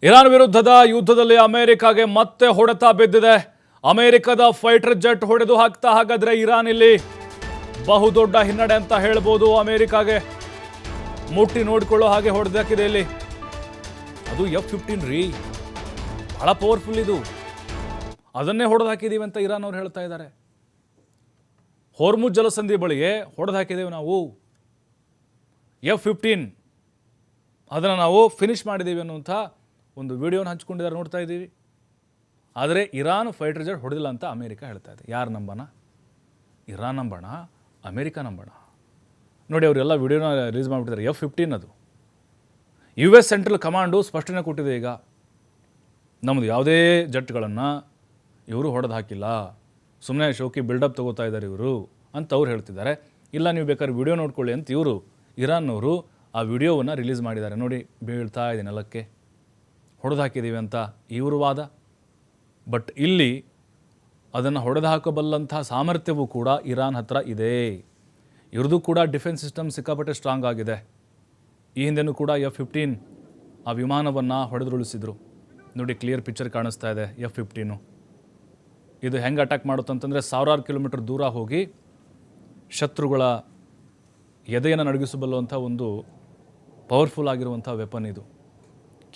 Iran ವಿರುದ್ಧದ ಯುದ್ಧದಲ್ಲಿ ಅಮೆರಿಕಾಗೆ ಮತ್ತೆ ಹೊಡೆತ ಬಿದ್ದಿದೆ. ಅಮೆರಿಕದ ಫೈಟರ್ ಜೆಟ್ ಹೊಡೆದು ಹಾಕ್ತಾ ಹಾಗಾದ್ರೆ ಇರಾನ್ ಇಲ್ಲಿ ಬಹುದೊಡ್ಡ ಹಿನ್ನಡೆ ಅಂತ ಹೇಳ್ಬೋದು. ಅಮೆರಿಕಾಗೆ ಮುಟ್ಟಿ ನೋಡಿಕೊಳ್ಳೋ ಹಾಗೆ ಹೊಡೆದಾಕಿದೆ ಇಲ್ಲಿ. ಅದು F-15 ರೀ, ಬಹಳ ಪವರ್ಫುಲ್ ಇದು. ಅದನ್ನೇ ಹೊಡೆದು ಹಾಕಿದೀವಿ ಅಂತ ಇರಾನ್ ಅವ್ರು ಹೇಳ್ತಾ ಇದ್ದಾರೆ. ಹೋರ್ಮುಜ್ ಜಲಸಂಧಿ ಬಳಿಗೆ ಹೊಡೆದು ಹಾಕಿದ್ದೇವೆ ನಾವು F-15, ಅದನ್ನು ನಾವು ಫಿನಿಶ್ ಮಾಡಿದ್ದೀವಿ ಅನ್ನುವಂಥ ಒಂದು ವಿಡಿಯೋನ ಹಂಚ್ಕೊಂಡಿದ್ದಾರೆ, ನೋಡ್ತಾ ಇದ್ದೀವಿ. ಆದರೆ ಇರಾನ್ ಫೈಟರ್ ಜೆಟ್ ಹೊಡೆದಿಲ್ಲ ಅಂತ ಅಮೇರಿಕ ಹೇಳ್ತಾ ಇದೆ. ಯಾರು ನಂಬೋಣ? Iran ನಂಬೋಣ, America ನಂಬೋಣ? ನೋಡಿ, ಅವರೆಲ್ಲ ವಿಡಿಯೋನ ರಿಲೀಸ್ ಮಾಡಿಬಿಟ್ಟಿದ್ದಾರೆ. F-15 ಅದು US ಸೆಂಟ್ರಲ್ ಕಮಾಂಡು ಸ್ಪಷ್ಟನೆ ಕೊಟ್ಟಿದೆ. ಈಗ ನಮ್ಮದು ಯಾವುದೇ ಜೆಟ್ಗಳನ್ನು ಇವರು ಹೊಡೆದು ಹಾಕಿಲ್ಲ, ಸುಮ್ಮನೆ ಶೋಕಿ ಬಿಲ್ಡಪ್ ತೊಗೋತಾ ಇದ್ದಾರೆ ಇವರು ಅಂತ ಅವ್ರು ಹೇಳ್ತಿದ್ದಾರೆ. ಇಲ್ಲ, ನೀವು ಬೇಕಾದ್ರೆ ವಿಡಿಯೋ ನೋಡ್ಕೊಳ್ಳಿ ಅಂತ ಇವರು ಇರಾನ್ನವರು ಆ ವಿಡಿಯೋವನ್ನು ರಿಲೀಸ್ ಮಾಡಿದ್ದಾರೆ. ನೋಡಿ, ಬೀಳ್ತಾ ಇದೆ ನೆಲಕ್ಕೆ, ಹೊಡೆದು ಹಾಕಿದ್ದೀವಿ ಅಂತ ಇವರು ವಾದ. ಬಟ್ ಇಲ್ಲಿ ಅದನ್ನು ಹೊಡೆದು ಹಾಕಬಲ್ಲಂಥ ಸಾಮರ್ಥ್ಯವೂ ಕೂಡ ಇರಾನ್ ಹತ್ರ ಇದೆ. ಇವ್ರದ್ದು ಕೂಡ ಡಿಫೆನ್ಸ್ ಸಿಸ್ಟಮ್ ಸಿಕ್ಕಾಪಟ್ಟೆ ಸ್ಟ್ರಾಂಗ್ ಆಗಿದೆ. ಈ ಹಿಂದೆನೂ ಕೂಡ F-15 ಆ ವಿಮಾನವನ್ನು ಹೊಡೆದುರುಳಿಸಿದ್ರು. ನೋಡಿ, ಕ್ಲಿಯರ್ ಪಿಕ್ಚರ್ ಕಾಣಿಸ್ತಾ ಇದೆ F-15. ಇದು ಹೆಂಗೆ ಅಟ್ಯಾಕ್ ಮಾಡುತ್ತಂತಂದರೆ, ಸಾವಿರಾರು ಕಿಲೋಮೀಟರ್ ದೂರ ಹೋಗಿ ಶತ್ರುಗಳ ಎದೆಯನ್ನು ನಡಗಿಸಬಲ್ಲುವಂಥ ಒಂದು ಪವರ್ಫುಲ್ ಆಗಿರುವಂಥ ವೆಪನ್ ಇದು.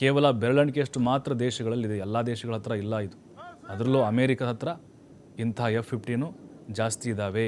ಕೇವಲ ಬೆರಳಿಕೆಯಷ್ಟು ಮಾತ್ರ ದೇಶಗಳಲ್ಲಿದೆ, ಎಲ್ಲ ದೇಶಗಳ ಹತ್ರ ಇಲ್ಲ ಇದು. ಅದರಲ್ಲೂ ಅಮೇರಿಕದ ಹತ್ರ ಇಂಥ F-15 ಜಾಸ್ತಿ ಇದ್ದಾವೆ.